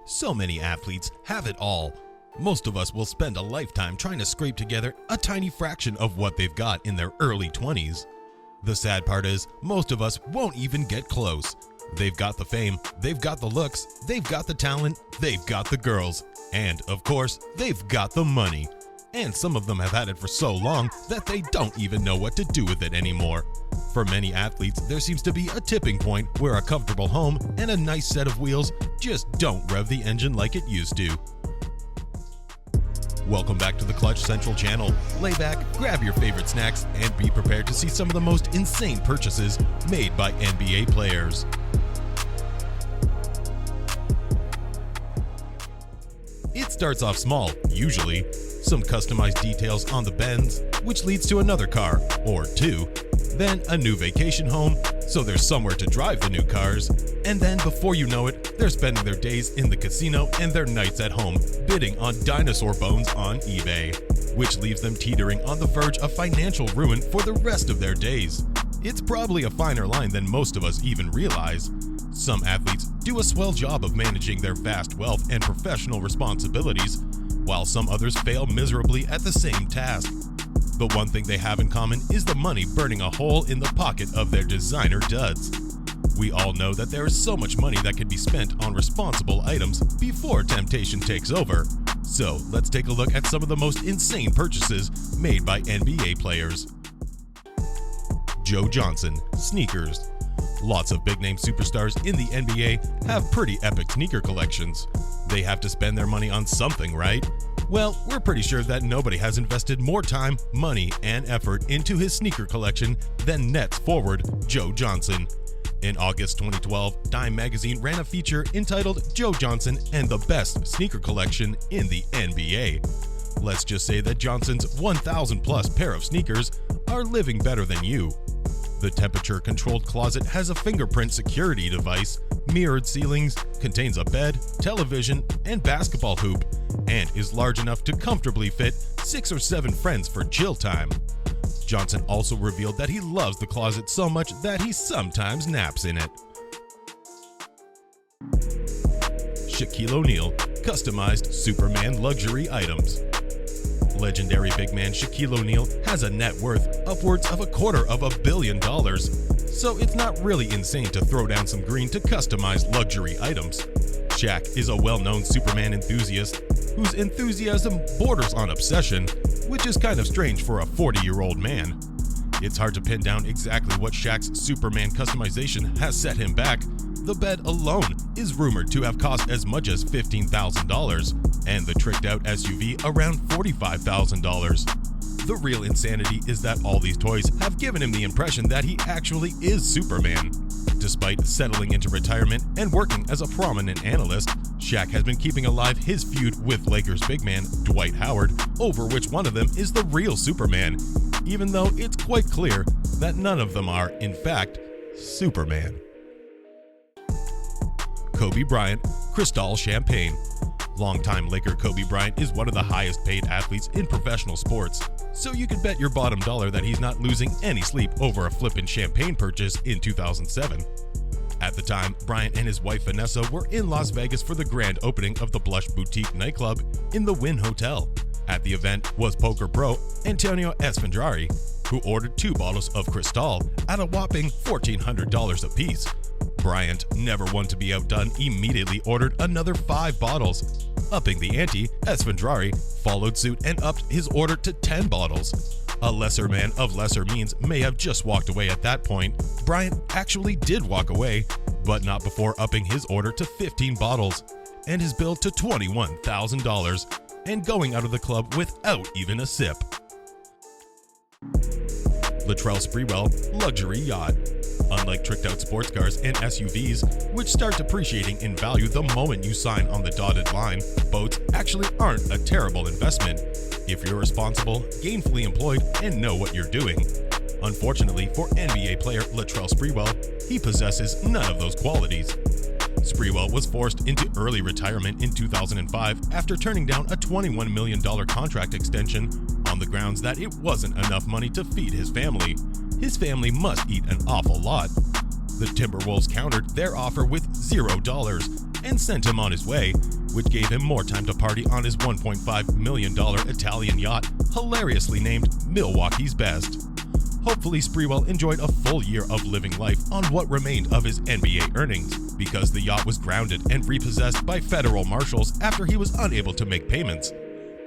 So many athletes have it all. Most of us will spend a lifetime trying to scrape together a tiny fraction of what they've got in their early 20s. The sad part is, most of us won't even get close. They've got the fame, they've got the looks, they've got the talent, they've got the girls, and of course, they've got the money. And some of them have had it for so long that they don't even know what to do with it anymore. For many athletes, there seems to be a tipping point where a comfortable home and a nice set of wheels just don't rev the engine like it used to. Welcome back to the Clutch Central channel. Lay back, grab your favorite snacks, and be prepared to see some of the most insane purchases made by NBA players. It starts off small, usually. Some customized details on the Benz, which leads to another car, or two. Then a new vacation home, so there's somewhere to drive the new cars. And then before you know it, they're spending their days in the casino and their nights at home bidding on dinosaur bones on eBay, which leaves them teetering on the verge of financial ruin for the rest of their days. It's probably a finer line than most of us even realize. Some athletes do a swell job of managing their vast wealth and professional responsibilities, while some others fail miserably at the same task. The one thing they have in common is the money burning a hole in the pocket of their designer duds. We all know that there is so much money that could be spent on responsible items before temptation takes over. So let's take a look at some of the most insane purchases made by NBA players. Joe Johnson, sneakers. Lots of big-name superstars in the NBA have pretty epic sneaker collections. They have to spend their money on something, right? Well, we're pretty sure that nobody has invested more time, money, and effort into his sneaker collection than Nets forward Joe Johnson. In August 2012, Dime magazine ran a feature entitled Joe Johnson and the Best Sneaker Collection in the NBA. Let's just say that Johnson's 1,000-plus pair of sneakers are living better than you. The temperature-controlled closet has a fingerprint security device, mirrored ceilings, contains a bed, television, and basketball hoop, and is large enough to comfortably fit 6 or 7 friends for chill time. Johnson also revealed that he loves the closet so much that he sometimes naps in it. Shaquille O'Neal, customized Superman luxury items. Legendary big man Shaquille O'Neal has a net worth upwards of $250 million, so it's not really insane to throw down some green to customize luxury items. Shaq is a well-known Superman enthusiast whose enthusiasm borders on obsession, which is kind of strange for a 40-year-old man. It's hard to pin down exactly what Shaq's Superman customization has set him back. The bed alone is rumored to have cost as much as $15,000, and the tricked-out SUV around $45,000. The real insanity is that all these toys have given him the impression that he actually is Superman. Despite settling into retirement and working as a prominent analyst, Shaq has been keeping alive his feud with Lakers big man Dwight Howard over which one of them is the real Superman, even though it's quite clear that none of them are, in fact, Superman. Kobe Bryant, Cristal champagne. Longtime Laker Kobe Bryant is one of the highest paid athletes in professional sports, so you could bet your bottom dollar that he's not losing any sleep over a flippin' champagne purchase in 2007. At the time, Bryant and his wife Vanessa were in Las Vegas for the grand opening of the Blush Boutique nightclub in the Wynn Hotel. At the event was poker pro Antonio Esfandiari, who ordered 2 bottles of Cristal at a whopping $1,400 apiece. Bryant, never one to be outdone, immediately ordered another 5 bottles. Upping the ante, Esfandiari followed suit and upped his order to 10 bottles. A lesser man of lesser means may have just walked away at that point. Bryant actually did walk away, but not before upping his order to 15 bottles, and his bill to $21,000, and going out of the club without even a sip. Latrell Sprewell, luxury yacht. Unlike tricked-out sports cars and SUVs, which start depreciating in value the moment you sign on the dotted line, boats actually aren't a terrible investment if you're responsible, gainfully employed, and know what you're doing. Unfortunately for NBA player Latrell Sprewell, he possesses none of those qualities. Sprewell was forced into early retirement in 2005 after turning down a $21 million contract extension on the grounds that it wasn't enough money to feed his family. His family must eat an awful lot. The Timberwolves countered their offer with $0 and sent him on his way, which gave him more time to party on his $1.5 million Italian yacht, hilariously named Milwaukee's Best. Hopefully, Sprewell enjoyed a full year of living life on what remained of his NBA earnings, because the yacht was grounded and repossessed by federal marshals after he was unable to make payments.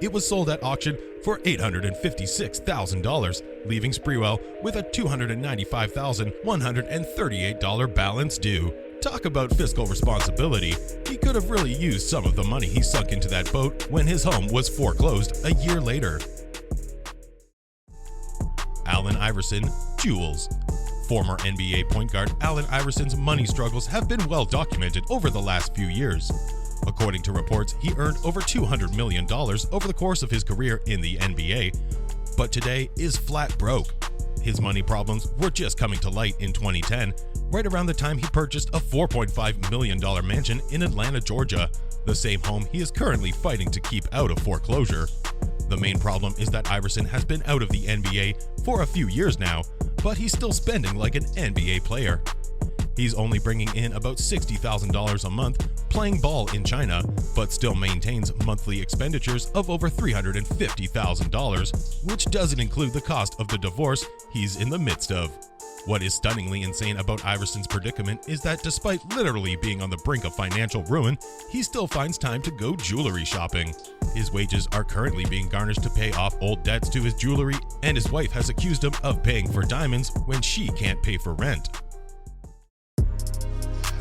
It was sold at auction for $856,000, leaving Sprewell with a $295,138 balance due. Talk about fiscal responsibility. He could have really used some of the money he sunk into that boat when his home was foreclosed a year later. Allen Iverson, Jewels. Former NBA point guard Allen Iverson's money struggles have been well documented over the last few years. According to reports, he earned over $200 million over the course of his career in the NBA, but today is flat broke. His money problems were just coming to light in 2010, right around the time he purchased a $4.5 million mansion in Atlanta, Georgia, the same home he is currently fighting to keep out of foreclosure. The main problem is that Iverson has been out of the NBA for a few years now, but he's still spending like an NBA player. He's only bringing in about $60,000 a month playing ball in China, but still maintains monthly expenditures of over $350,000, which doesn't include the cost of the divorce he's in the midst of. What is stunningly insane about Iverson's predicament is that despite literally being on the brink of financial ruin, he still finds time to go jewelry shopping. His wages are currently being garnished to pay off old debts to his jewelry, and his wife has accused him of paying for diamonds when she can't pay for rent.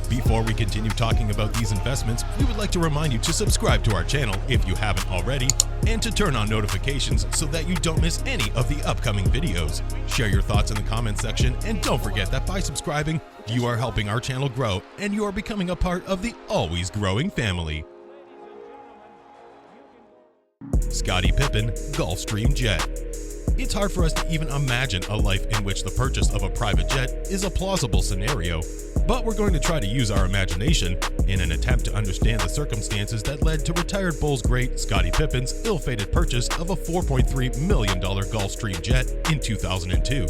Before we continue talking about these investments, we would like to remind you to subscribe to our channel if you haven't already, and to turn on notifications so that you don't miss any of the upcoming videos. Share your thoughts in the comment section, and don't forget that by subscribing, you are helping our channel grow and you are becoming a part of the always growing family. Scottie Pippen, Gulfstream Jet. It's hard for us to even imagine a life in which the purchase of a private jet is a plausible scenario, but we're going to try to use our imagination in an attempt to understand the circumstances that led to retired Bulls great Scottie Pippen's ill-fated purchase of a $4.3 million Gulfstream jet in 2002.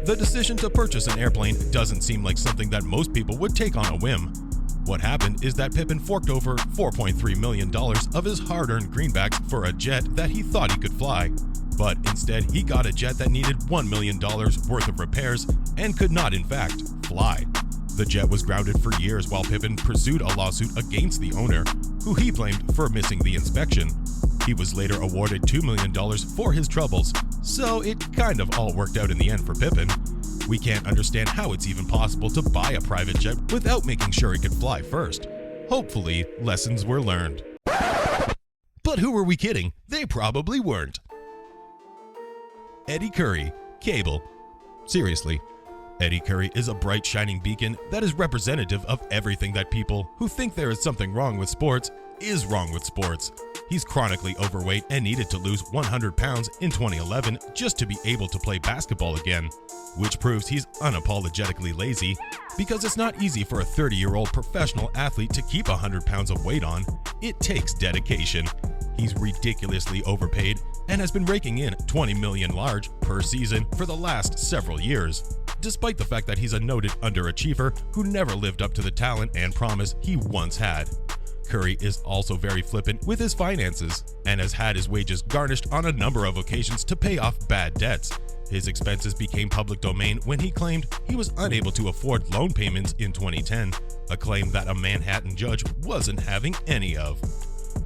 The decision to purchase an airplane doesn't seem like something that most people would take on a whim. What happened is that Pippen forked over $4.3 million of his hard-earned greenbacks for a jet that he thought he could fly. But instead, he got a jet that needed $1 million worth of repairs and could not, in fact, fly. The jet was grounded for years while Pippen pursued a lawsuit against the owner, who he blamed for missing the inspection. He was later awarded $2 million for his troubles, so it kind of all worked out in the end for Pippen. We can't understand how it's even possible to buy a private jet without making sure he could fly first. Hopefully, lessons were learned. But who were we kidding? They probably weren't. Eddy Curry, Cable. Seriously, Eddy Curry is a bright shining beacon that is representative of everything that people who think there is something wrong with sports is wrong with sports. He's chronically overweight and needed to lose 100 pounds in 2011 just to be able to play basketball again, which proves he's unapologetically lazy, because it's not easy for a 30-year-old professional athlete to keep 100 pounds of weight on. It takes dedication. He's ridiculously overpaid and has been raking in $20 million large per season for the last several years, despite the fact that he's a noted underachiever who never lived up to the talent and promise he once had. Curry is also very flippant with his finances and has had his wages garnished on a number of occasions to pay off bad debts. His expenses became public domain when he claimed he was unable to afford loan payments in 2010, a claim that a Manhattan judge wasn't having any of.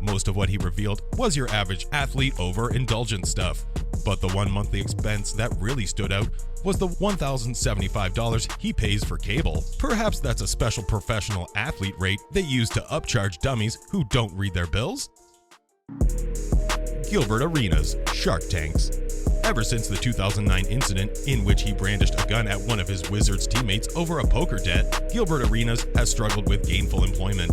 Most of what he revealed was your average athlete overindulgence stuff, but the one monthly expense that really stood out was the $1,075 he pays for cable. Perhaps that's a special professional athlete rate they use to upcharge dummies who don't read their bills? Gilbert Arenas, Shark Tanks. Ever since the 2009 incident in which he brandished a gun at one of his Wizards teammates over a poker debt, Gilbert Arenas has struggled with gainful employment.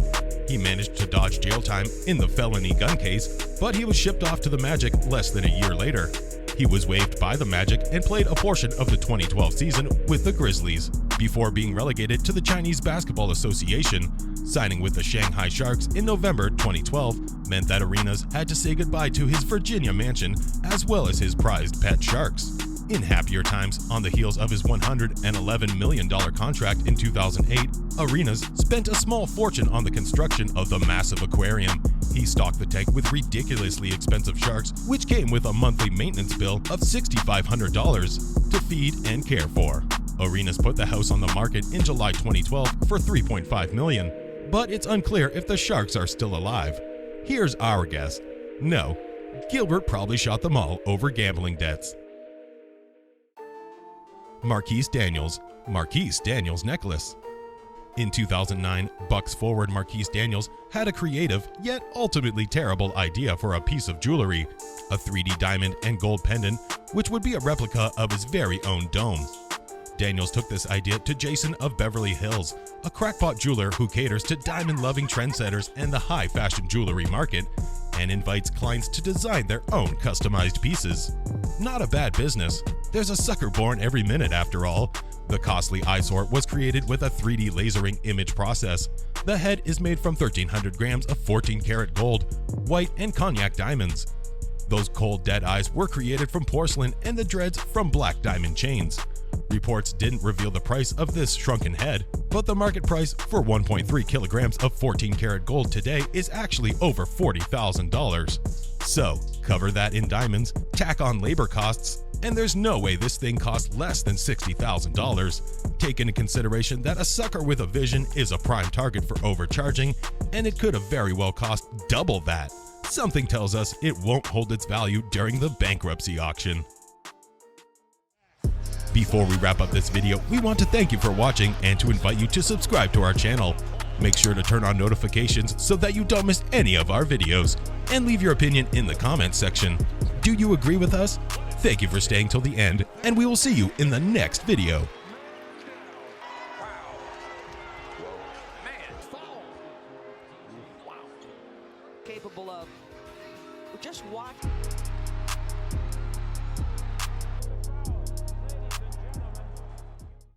He managed to dodge jail time in the felony gun case, but he was shipped off to the Magic less than a year later. He was waived by the Magic and played a portion of the 2012 season with the Grizzlies, before being relegated to the Chinese Basketball Association. Signing with the Shanghai Sharks in November 2012 meant that Arenas had to say goodbye to his Virginia mansion as well as his prized pet sharks. In happier times, on the heels of his $111 million contract in 2008, Arenas spent a small fortune on the construction of the massive aquarium. He stocked the tank with ridiculously expensive sharks, which came with a monthly maintenance bill of $6,500 to feed and care for. Arenas put the house on the market in July 2012 for $3.5 million, but it's unclear if the sharks are still alive. Here's our guess. No, Gilbert probably shot them all over gambling debts. Marquis Daniels necklace. In 2009, Bucks forward Marquis Daniels had a creative yet ultimately terrible idea for a piece of jewelry, a 3D diamond and gold pendant, which would be a replica of his very own dome. Daniels took this idea to Jason of Beverly Hills, a crackpot jeweler who caters to diamond-loving trendsetters and the high-fashion jewelry market, and invites clients to design their own customized pieces. Not a bad business. There's a sucker born every minute after all. The costly eyesore was created with a 3D lasering image process. The head is made from 1,300 grams of 14-karat gold, white and cognac diamonds. Those cold dead eyes were created from porcelain and the dreads from black diamond chains. Reports didn't reveal the price of this shrunken head, but the market price for 1.3 kilograms of 14-karat gold today is actually over $40,000. So, cover that in diamonds, tack on labor costs, and there's no way this thing costs less than $60,000. Take into consideration that a sucker with a vision is a prime target for overcharging, and it could have very well cost double that. Something tells us it won't hold its value during the bankruptcy auction. Before we wrap up this video, we want to thank you for watching and to invite you to subscribe to our channel. Make sure to turn on notifications so that you don't miss any of our videos, and leave your opinion in the comments section. Do you agree with us? Thank you for staying till the end, and we will see you in the next video. Capable of just watch.